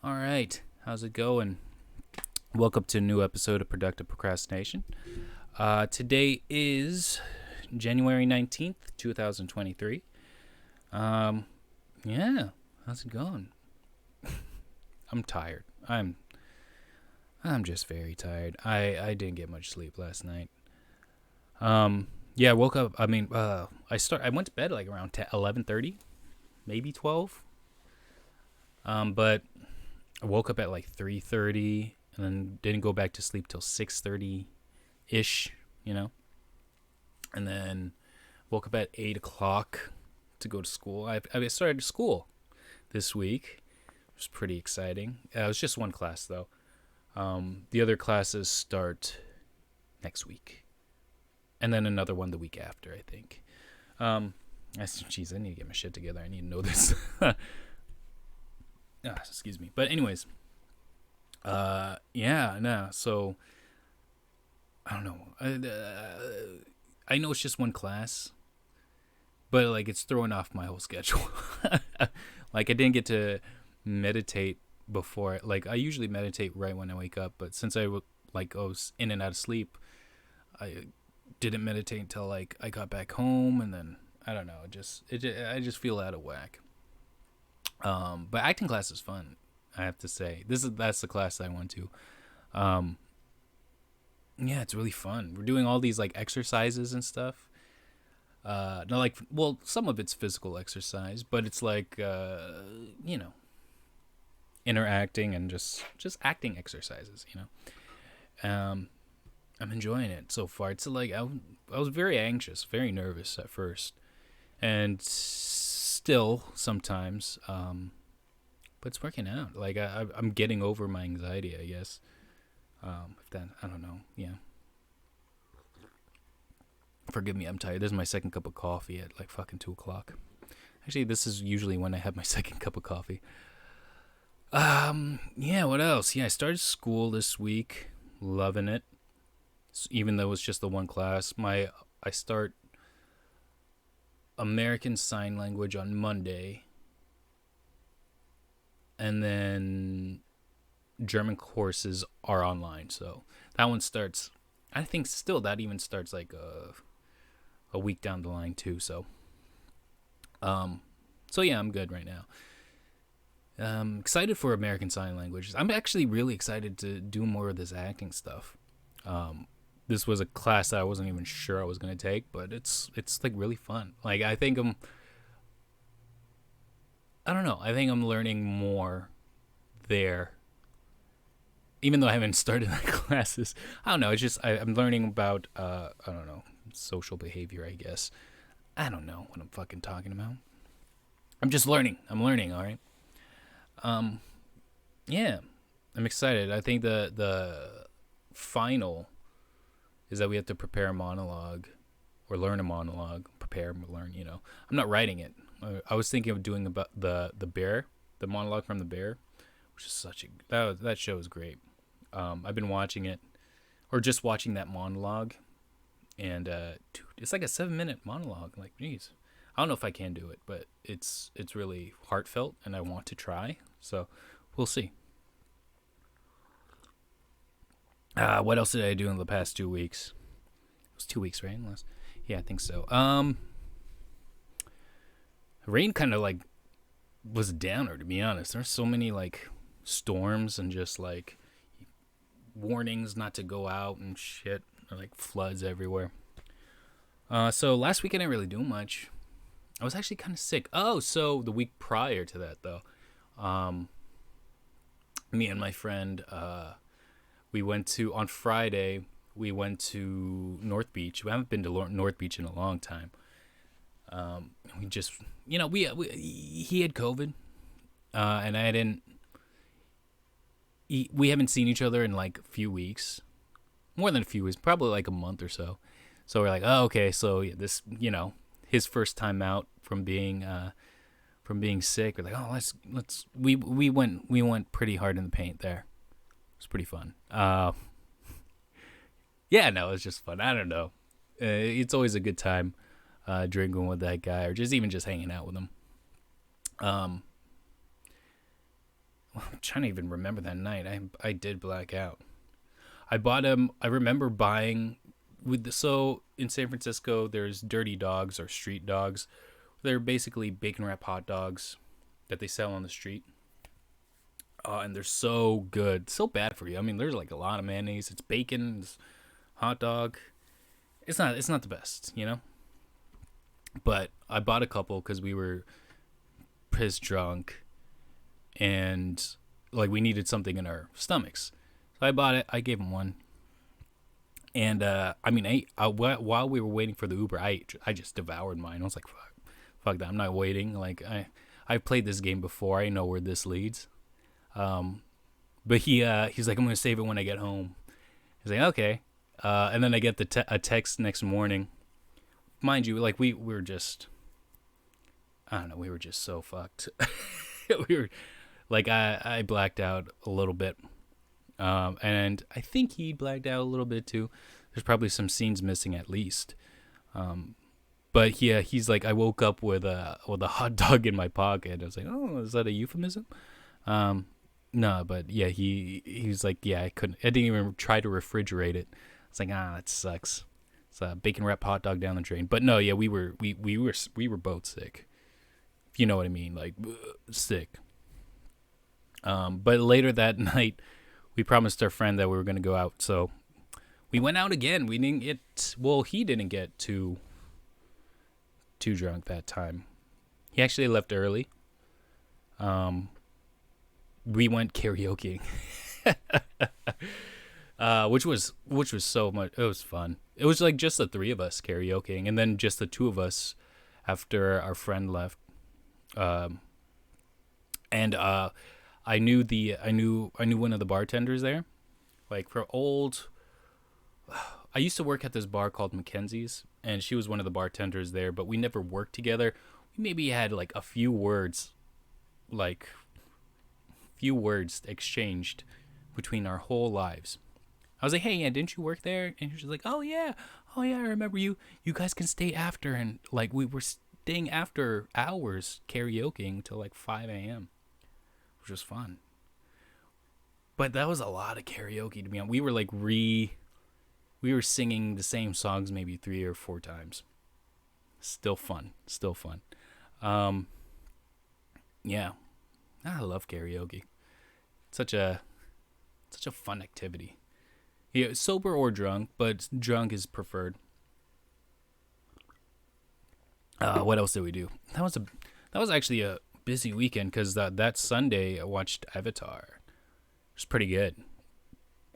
All right, how's it going? Welcome to a new episode of Productive Procrastination. Today is January 19th, 2023. Um, yeah, how's it going? I'm tired. I'm just very tired. I didn't get much sleep last night. Yeah, I woke up. I went to bed like around 11:30, maybe 12. But I woke up at like 3:30 and then didn't go back to sleep till 6:30 ish, and then woke up at 8 o'clock to go to school. I started school this week. It was pretty exciting. It was just one class though. The other classes start next week, and then another one the week after, I think. Jeez, I need to get my shit together. I need to know this. Excuse me. But anyways, yeah, no. So I don't know. I know it's just one class, but like it's throwing off my whole schedule. Like I didn't get to meditate before. Like I usually meditate right when I wake up, but since I was in and out of sleep, I didn't meditate until like I got back home, and then I don't know. I just feel out of whack. But acting class is fun, I have to say. That's the class I went to. Yeah, it's really fun. We're doing all these like exercises and stuff. Not like, well, some of it's physical exercise, but it's like interacting and just acting exercises. I'm enjoying it so far. It's like I was very anxious, very nervous at first, and still sometimes, but it's working out. Like I'm getting over my anxiety, I guess. If that, I don't know. Yeah. Forgive me, I'm tired. This is my second cup of coffee at like fucking 2 o'clock. Actually, this is usually when I have my second cup of coffee. Yeah. What else? Yeah, I started school this week. Loving it. Even though it's just the one class, I start American Sign Language on Monday, and then German courses are online. So that one starts, I think still that even starts like a week down the line too. So yeah, I'm good right now. Excited for American Sign Language. I'm actually really excited to do more of this acting stuff. This was a class that I wasn't even sure I was going to take, but it's like really fun. Like I don't know. I think I'm learning more there, even though I haven't started the classes. I don't know. It's just I'm learning about I don't know, social behavior, I guess. I don't know what I'm fucking talking about. I'm just learning. I'm learning. All right. Yeah, I'm excited. I think the final is that we have to prepare a monologue or learn a monologue. Prepare, learn. I'm not writing it. I was thinking of doing about the bear, the monologue from the bear, which is that show is great. I've been watching it, or just watching that monologue, and dude, it's like a 7-minute monologue. Like, geez, I don't know if I can do it, but it's really heartfelt, and I want to try. So, we'll see. What else did I do in the past 2 weeks? It was 2 weeks, right? Yeah, I think so. Rain kind of like was a downer, to be honest. There's so many like storms and just like warnings not to go out and shit, or like floods everywhere. So last week I didn't really do much. I was actually kind of sick. Oh, so the week prior to that though, me and my friend, on Friday, we went to North Beach. We haven't been to North Beach in a long time. We just, he had COVID, and I didn't. We haven't seen each other in like a few weeks, more than a few weeks, probably like a month or so. So we're like, oh, okay. So this, his first time out from being sick. We're like, oh, we went pretty hard in the paint there. It's pretty fun. Yeah, no, it's just fun. I don't know. It's always a good time drinking with that guy, or just hanging out with him. I'm trying to even remember that night. I did black out. I bought him. I remember buying so in San Francisco, there's dirty dogs or street dogs. They're basically bacon wrap hot dogs that they sell on the street. And they're so good, so bad for you. I mean, there's like a lot of mayonnaise. It's bacon, it's hot dog. It's not the best, you know. But I bought a couple because we were pissed drunk, and like we needed something in our stomachs. So I bought it. I gave him one. And I mean, while we were waiting for the Uber, I just devoured mine. I was like, fuck that. I'm not waiting. Like I've played this game before. I know where this leads. But he's like, I'm gonna save it when I get home. He's like, okay. And then I get a text next morning. Mind you, like we were just, I don't know, we were just so fucked. We were like, I blacked out a little bit. And I think he blacked out a little bit too. There's probably some scenes missing at least. But yeah, he's like, I woke up with a hot dog in my pocket. I was like, oh, is that a euphemism? No, but yeah, he's like, yeah, I didn't even try to refrigerate it. It's like, that sucks. It's a bacon wrap hot dog down the drain. But no, yeah, we were both sick. If you know what I mean, like sick. But later that night, we promised our friend that we were going to go out. So we went out again. We didn't get, he didn't get too drunk that time. He actually left early. We went karaoke. Which was so much, it was fun. It was like just the three of us karaokeing, and then just the two of us after our friend left. And I knew one of the bartenders there, like I used to work at this bar called Mackenzie's, and she was one of the bartenders there, but we never worked together. We maybe had like a few words exchanged between our whole lives. I was like, hey, yeah, didn't you work there? And she was like, oh yeah, I remember you. You guys can stay after, and like we were staying after hours karaokeing till like 5 a.m. which was fun. But that was a lot of karaoke to be honest. We were like we were singing the same songs maybe 3 or 4 times. Still fun. Yeah. I love karaoke. Such a fun activity. Yeah, sober or drunk, but drunk is preferred. What else did we do? That was actually a busy weekend because that Sunday I watched Avatar. It was pretty good.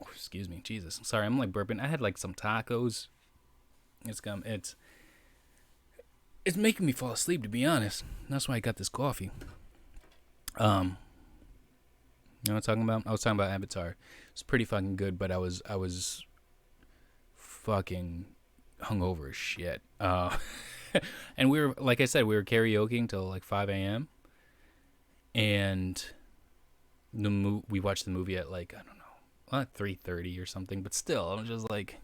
Oh, excuse me, Jesus. Sorry, I'm like burping. I had like some tacos. It's making me fall asleep, to be honest. That's why I got this coffee. You know what I'm talking about? I was talking about Avatar. It's pretty fucking good, but I was fucking hungover as shit. And we were, like I said, we were karaokeing till like 5 a.m. And we watched the movie at like, I don't know, 3:30 or something. But still, I was just like,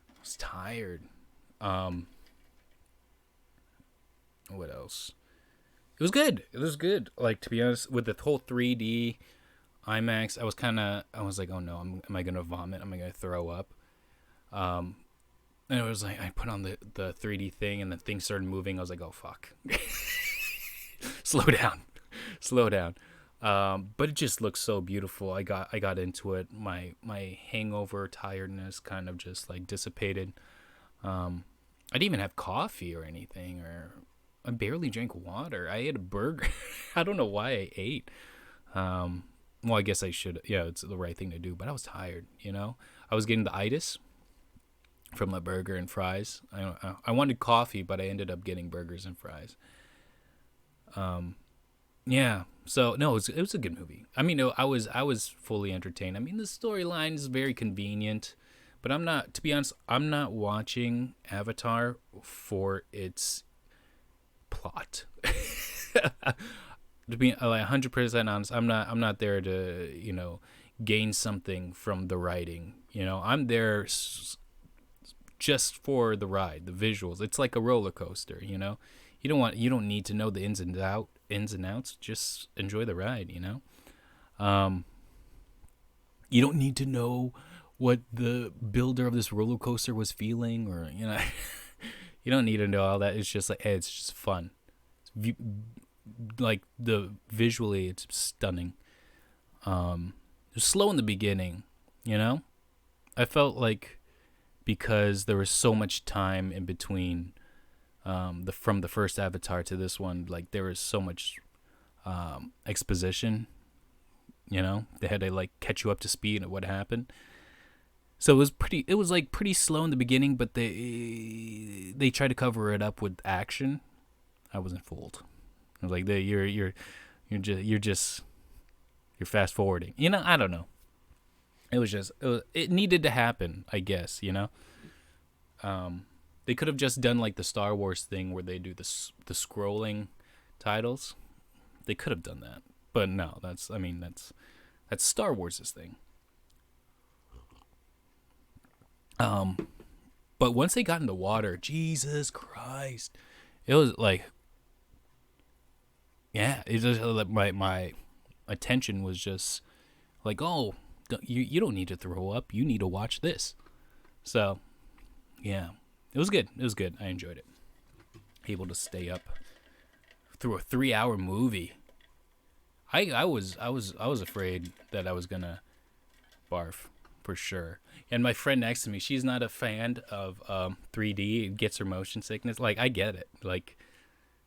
I was tired. What else? It was good. Like, to be honest, with the whole 3D IMAX, I was like, oh no, am I gonna vomit? Am I gonna throw up? And it was like, I put on the 3D thing, and the thing started moving. I was like, oh fuck. Slow down. But it just looks so beautiful. I got into it. My hangover tiredness kind of just like dissipated. I didn't even have coffee or anything, or I barely drank water. I ate a burger. I don't know why I ate. Well, I guess I should. Yeah, it's the right thing to do. But I was tired. You know, I was getting the itis from the burger and fries. I wanted coffee, but I ended up getting burgers and fries. Yeah. So no, it was a good movie. I mean, no, I was fully entertained. I mean, the storyline is very convenient, but to be honest, I'm not watching Avatar for its plot. To be like 100% honest, I'm not there to, gain something from the writing. I'm there just for the ride, the visuals. It's like a roller coaster. You don't need to know the ins and outs. Just enjoy the ride. Um, you don't need to know what the builder of this roller coaster was feeling, or you don't need to know all that. It's just like, hey, it's just fun. Like the visually, it's stunning. It was slow in the beginning, you know. I felt like because there was so much time in between from the first Avatar to this one, like there was so much exposition. You know, they had to like catch you up to speed of what happened. So it was like pretty slow in the beginning, but they tried to cover it up with action. I wasn't fooled. I was like, you're fast forwarding. You know, I don't know. It needed to happen, I guess. You know, they could have just done like the Star Wars thing where they do the scrolling titles. They could have done that, but no. That's Star Wars' thing. But once they got in the water, Jesus Christ, it was like, yeah, it just like my attention was just like, oh, you don't need to throw up, you need to watch this. So, yeah, it was good. It was good. I enjoyed it. Able to stay up through a 3-hour movie. I was afraid that I was gonna barf for sure. And my friend next to me, she's not a fan of 3D. It gets her motion sickness. Like, I get it. Like,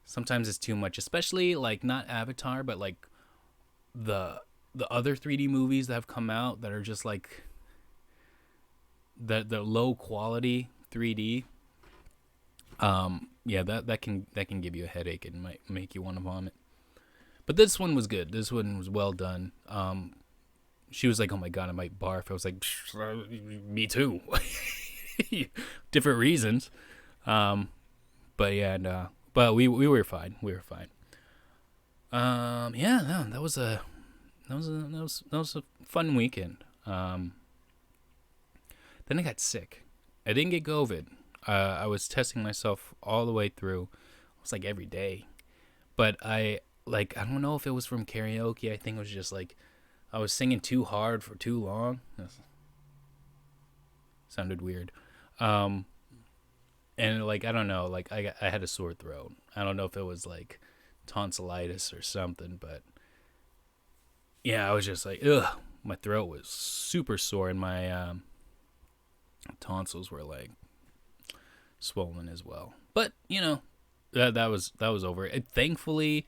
sometimes it's too much, especially like not Avatar, but like the other 3D movies that have come out that are just like the low quality 3D. Yeah, that can give you a headache and might make you want to vomit. But this one was good. This one was well done. She was like, "Oh my god, I might barf." I was like, "Me too." Different reasons. But yeah, no. But we were fine. We were fine. Yeah, no, that was a fun weekend. Then I got sick. I didn't get COVID. I was testing myself all the way through. It was like every day. But I don't know if it was from karaoke. I think it was just like I was singing too hard for too long. Sounded weird. And like, I don't know, like I had a sore throat. I don't know if it was like tonsillitis or something, but yeah, I was just like, ugh, my throat was super sore and my tonsils were like swollen as well. But you know, that was over. Thankfully,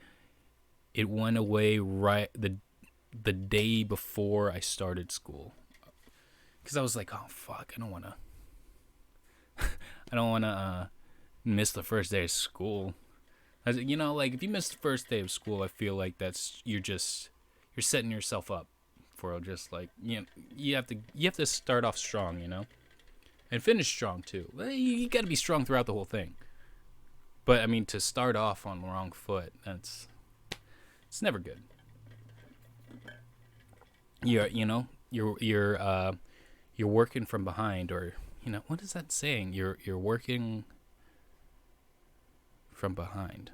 it went away right the day before I started school, because I was like, oh fuck, I don't want to miss the first day of school. You know, like if you miss the first day of school, I feel like you're setting yourself up for just like, you know, you have to start off strong, you know, and finish strong too. You got to be strong throughout the whole thing. But I mean, to start off on the wrong foot, it's never good. You're working from behind, or you know, what is that saying? You're working from behind.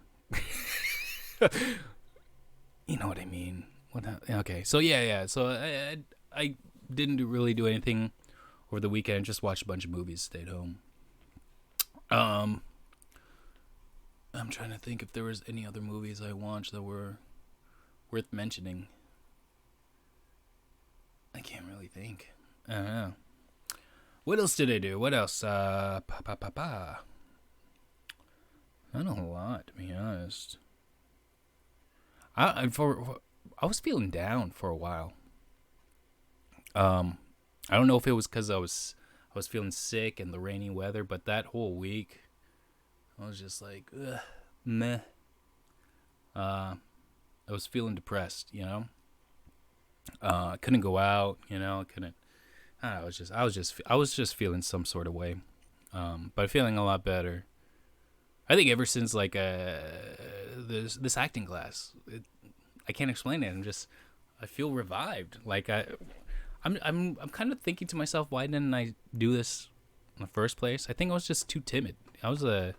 You know what I mean? Okay, so yeah. So I didn't really do anything over the weekend. Just watched a bunch of movies, stayed home. I'm trying to think if there was any other movies I watched that were worth mentioning. I can't really think. I don't know. What else did I do? What else? Not a lot, to be honest. I was feeling down for a while. I don't know if it was because I was feeling sick and the rainy weather, but that whole week, I was just like, ugh, meh. I was feeling depressed, you know. I couldn't go out, you know. I was just feeling some sort of way, but feeling a lot better. I think ever since like this acting class, I can't explain it. I feel revived. Like I'm kind of thinking to myself, why didn't I do this in the first place? I think I was just too timid. I was a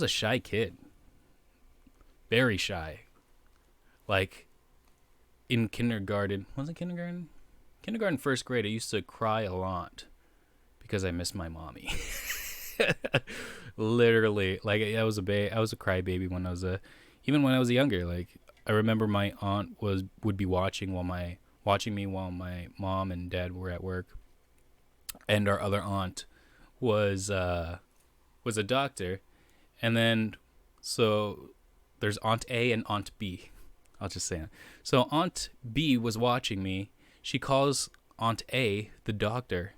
shy kid, very shy. Like in kindergarten. Was it kindergarten? Kindergarten, first grade, I used to cry a lot because I missed my mommy. Literally, like I was a crybaby when I was even when I was younger. Like I remember my aunt would be watching me while my mom and dad were at work, and our other aunt was a doctor, and then so there's Aunt A and Aunt B. I'll just say it. So Aunt B was watching me. She calls Aunt A, the doctor.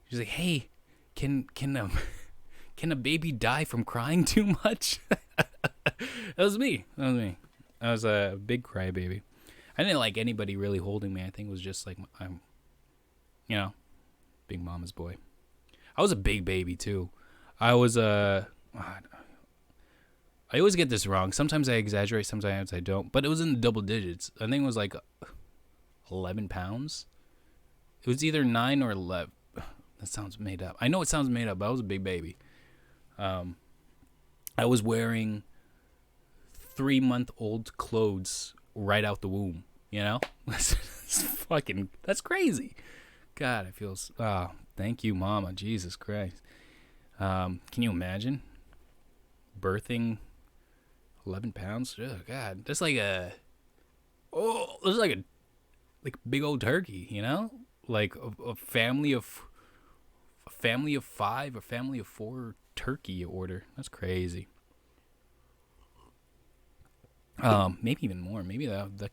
She's like, "Hey, can a baby die from crying too much?" That was me. I was a big crybaby. I didn't like anybody really holding me. I think it was just like I'm, big mama's boy. I was a big baby too. I was I always get this wrong. Sometimes I exaggerate, sometimes I don't. But it was in the double digits. I think it was like 11 pounds. It was either 9 or 11. That sounds made up. I know it sounds made up, but I was a big baby. I was wearing 3-month-old clothes right out the womb. That's crazy. God, I feel. Thank you, Mama. Jesus Christ. Can you imagine birthing 11 pounds? Oh God, that's like a big old turkey, like a family of 5, a family of 4 turkey you order. That's crazy. Maybe even more. Maybe that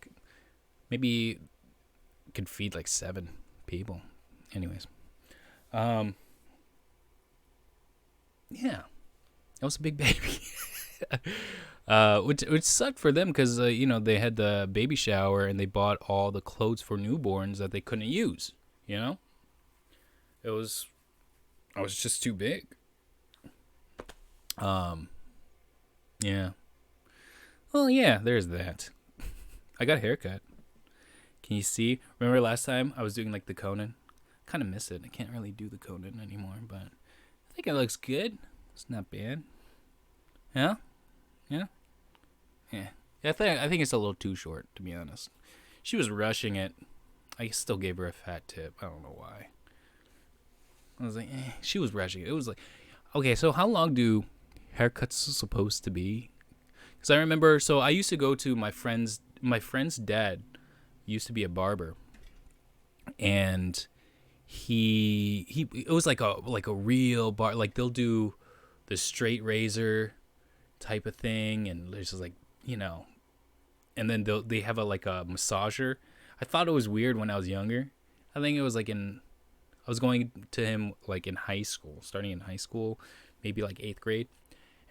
could feed like 7 people. Anyways, yeah, I was a big baby. Which sucked for them because they had the baby shower and they bought all the clothes for newborns that they couldn't use. I was just too big. Yeah. Well, yeah, there's that. I got a haircut. Can you see? Remember last time I was doing like the Conan? Kind of miss it. I can't really do the Conan anymore, but I think it looks good. It's not bad. Yeah? Yeah? Yeah. I think it's a little too short, to be honest. She was rushing it. I still gave her a fat tip. I don't know why. I was like, she was rushing it. It was like, okay, so how long do haircuts supposed to be? Because I remember, so I used to go to my friend's dad used to be a barber, and he it was like a real bar, like they'll do the straight razor type of thing, and there's just like, and then they have a massager. I thought it was weird when I was younger. I think it was like I was going to him like in high school, starting in high school, maybe like 8th grade.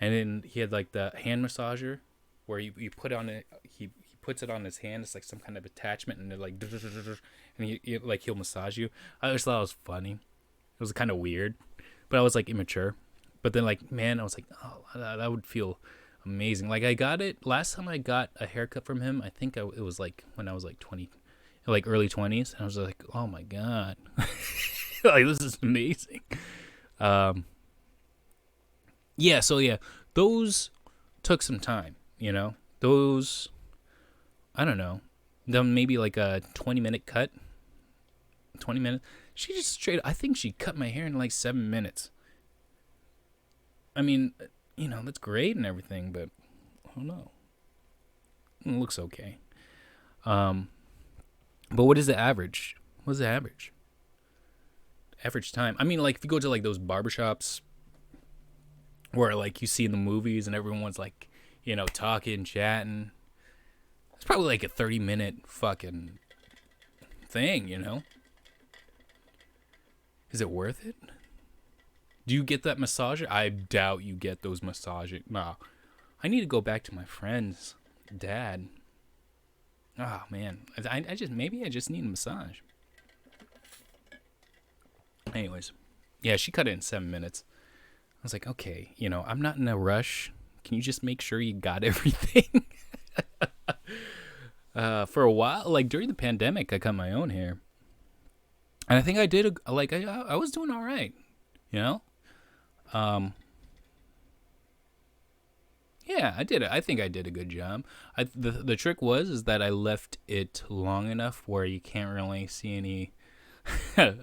And then he had like the hand massager where you put on it, he puts it on his hand. It's like some kind of attachment, and they're like, and he'll massage you. I just thought it was funny. It was kind of weird, but I was like immature. But then like, man, I was like, oh, that would feel amazing. Like I got it last time I got a haircut from him. I think it was like when I was like 20, like early 20s. And I was like, oh my God, like this is amazing. Yeah, so yeah, those took some time, those, I don't know, then maybe like a 20-minute cut, 20 minutes. She just I think she cut my hair in like 7 minutes. I mean, that's great and everything, but I don't know. It looks okay. But what is the average? What's the average? Average time. I mean, like if you go to like those barbershops where like you see in the movies and everyone's like, talking, chatting. It's probably like a 30-minute fucking thing, Is it worth it? Do you get that massager? I doubt you get those massages. Nah. I need to go back to my friend's dad. Oh, man. I just need a massage. Anyways. Yeah, she cut it in 7 minutes. I was like, okay, I'm not in a rush. Can you just make sure you got everything? For a while, like during the pandemic, I cut my own hair. And I think I did, I was doing all right, Yeah, I did it. I think I did a good job. The trick is that I left it long enough where you can't really see any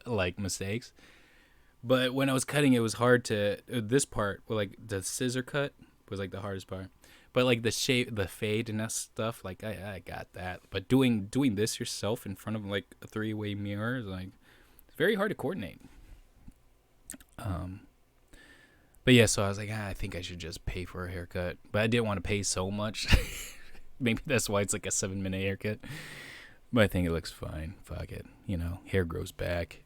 like mistakes. But when I was cutting, it was hard to this part, like the scissor cut was like the hardest part. But like the shape, the fade and that stuff, like I got that. But doing this yourself in front of like a 3-way mirror is like it's very hard to coordinate. But yeah, so I was like, I think I should just pay for a haircut. But I didn't want to pay so much. Maybe that's why it's like a 7-minute haircut. But I think it looks fine. Fuck it. Hair grows back.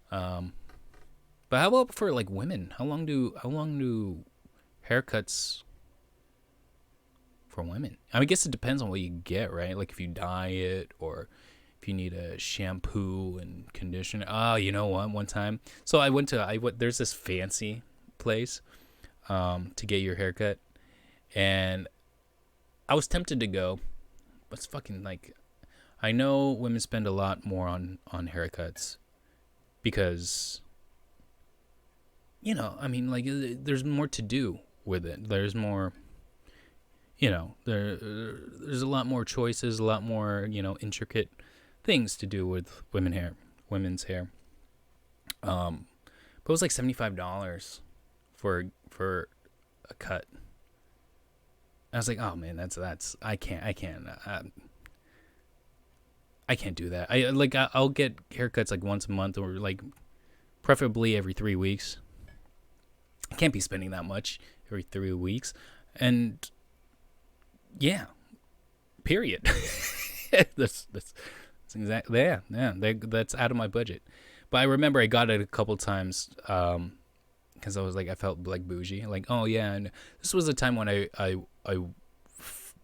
But how about for like women? How long do haircuts for women? I guess it depends on what you get, right? Like if you dye it or if you need a shampoo and conditioner. Oh, you know what? One time, so I went. There's this fancy place to get your haircut, and I was tempted to go, but it's fucking like, I know women spend a lot more on haircuts because, like there's more to do with it. There's more, there's a lot more choices, a lot more, intricate things to do with women's hair. But it was like $75 for a cut. I was like, oh man, that's I can't do that. I'll get haircuts like once a month or like preferably every 3 weeks. I can't be spending that much every 3 weeks, and yeah, period. that's exactly that's out of my budget. But I remember I got it a couple times because I was like, I felt like bougie, like, oh yeah. And this was a time when I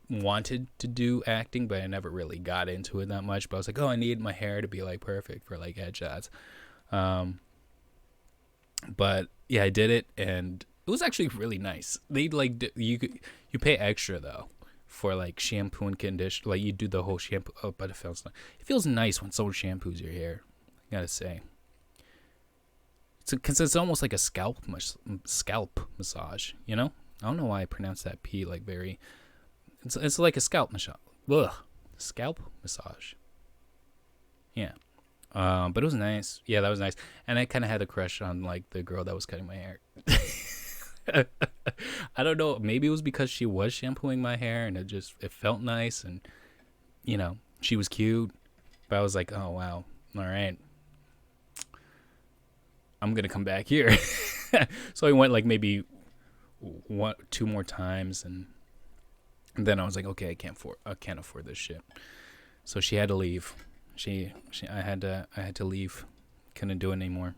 wanted to do acting, but I never really got into it that much. But I was like, oh, I need my hair to be like perfect for like headshots. But yeah, I did it, and it was actually really nice. They like you pay extra though for like shampoo and conditioner. Like you do the whole shampoo. Oh, but it feels nice when someone shampoos your hair, I gotta say. Because it's almost like a scalp massage. I don't know why I pronounce that P like very. It's like a scalp massage. Ugh, scalp massage. Yeah. But it was nice. Yeah, that was nice. And I kind of had a crush on like the girl that was cutting my hair. I don't know. Maybe it was because she was shampooing my hair and it felt nice, and she was cute. But I was like, oh wow, all right, I'm gonna come back here. So I went like maybe 2 more times, and then I was like, okay, I can't afford this shit. So she had to leave. I had to leave. Couldn't do it anymore.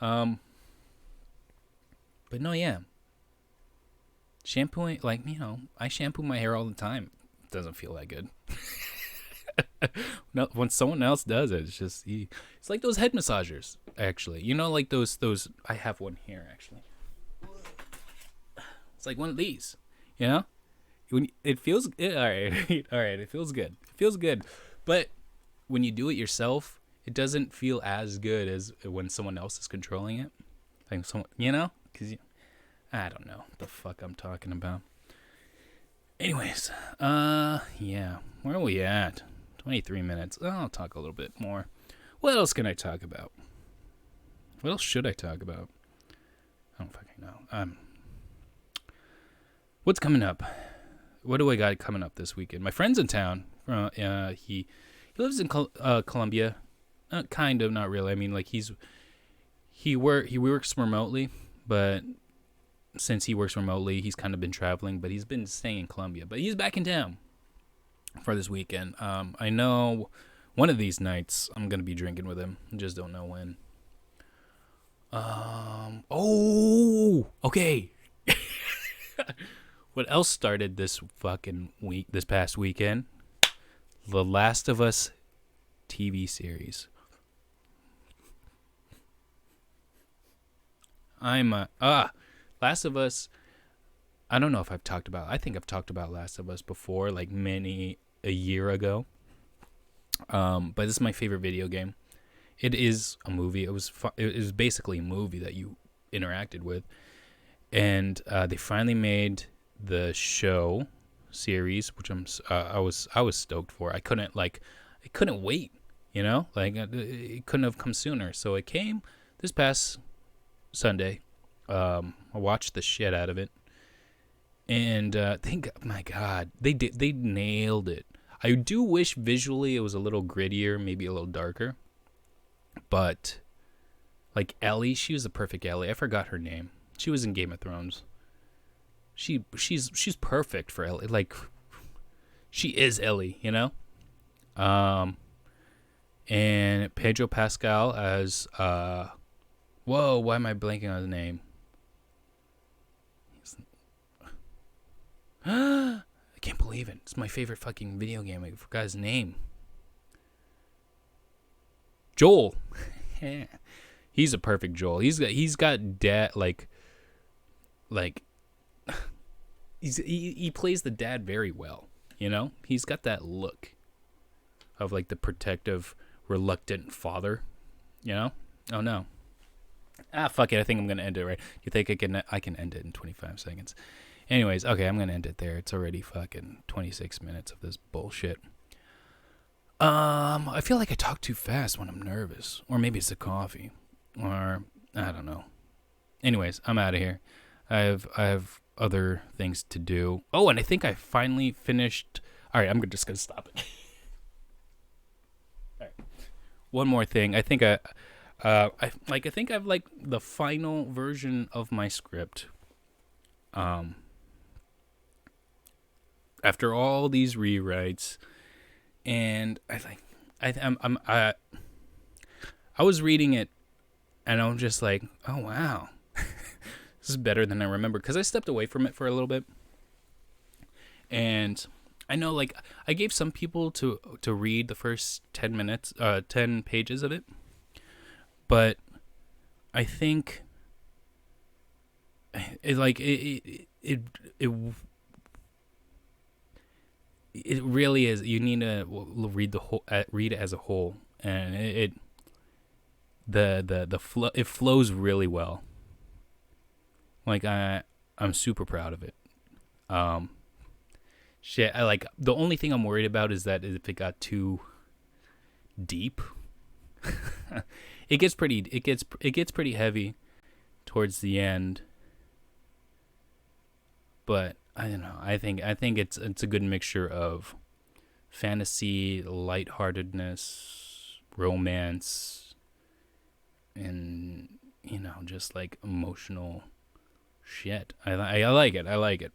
But no, yeah. Shampooing, like, I shampoo my hair all the time. It doesn't feel that good. No, when someone else does it, it's just, it's like those head massagers, actually. Like those, I have one here, actually. It's like one of these, When it feels, all right, it feels good. It feels good. But when you do it yourself, it doesn't feel as good as when someone else is controlling it. Like someone, because I don't know the fuck I'm talking about. Anyways, yeah, where are we at? 23 minutes. I'll talk a little bit more. What else can I talk about? What else should I talk about? I don't fucking know. What's coming up? What do I got coming up this weekend? My friend's in town. He lives in Colombia. Kind of, not really. I mean, like he works remotely, but since he works remotely, he's kind of been traveling, but he's been staying in Colombia. But he's back in town for this weekend. I know one of these nights I'm gonna be drinking with him. I just don't know when. Okay. What else started this past weekend? The Last of Us TV series. Last of Us. I don't know if I think I've talked about Last of Us before, like a year ago. But this is my favorite video game. It is a movie. It was basically a movie that you interacted with, and they finally made the show series, which I was stoked for. I couldn't wait, it couldn't have come sooner. So it came this past Sunday. I watched the shit out of it, and my God, they nailed it. I do wish visually it was a little grittier, maybe a little darker, but like Ellie, she was the perfect Ellie. I forgot her name. She was in Game of Thrones. She's perfect for Ellie. Like, she is Ellie, And Pedro Pascal as whoa, why am I blanking on his name? I can't believe it. It's my favorite fucking video game. I forgot his name. Joel. He's a perfect Joel. He's got dad like he plays the dad very well, He's got that look of like the protective, reluctant father, Oh no. Fuck it. I think I'm gonna end it right. You think I can end it in 25 seconds? Anyways, okay, I'm gonna end it there. It's already fucking 26 minutes of this bullshit. I feel like I talk too fast when I'm nervous, or maybe it's the coffee, or I don't know. Anyways, I'm out of here. I have other things to do. Oh, and I think I finally finished. All right, I'm just gonna stop it. All right. One more thing. I think I think I've like the final version of my script. After all these rewrites, and I was reading it, and I'm just like, oh wow, this is better than I remember, because I stepped away from it for a little bit, and I know like I gave some people to read the first 10 pages of it, but I think it really is. You need to read read it as a whole, and it flows really well. Like I'm super proud of it. Shit. The only thing I'm worried about is that if it got too deep, it gets pretty heavy towards the end. But I don't know. I think it's a good mixture of fantasy, lightheartedness, romance, and just like emotional shit. I like it. I like it.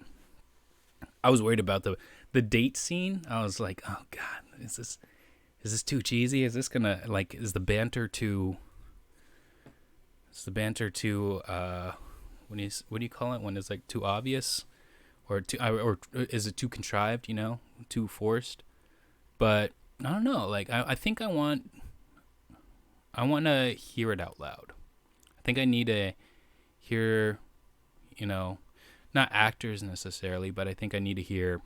I was worried about the date scene. I was like, oh God, is this too cheesy? Is this gonna is the banter too? What do you call it when it's like too obvious? Or is it too contrived, too forced? But I don't know. Like I think I want to hear it out loud. I think I need to hear, not actors necessarily, but I think I need to hear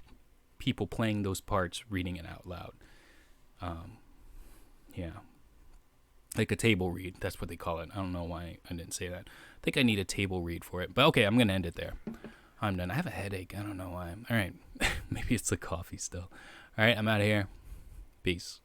people playing those parts reading it out loud. Yeah, like a table read. That's what they call it. I don't know why I didn't say that. I think I need a table read for it. But okay, I'm gonna end it there. I'm done. I have a headache. I don't know why. All right. Maybe it's the coffee still. All right. I'm out of here. Peace.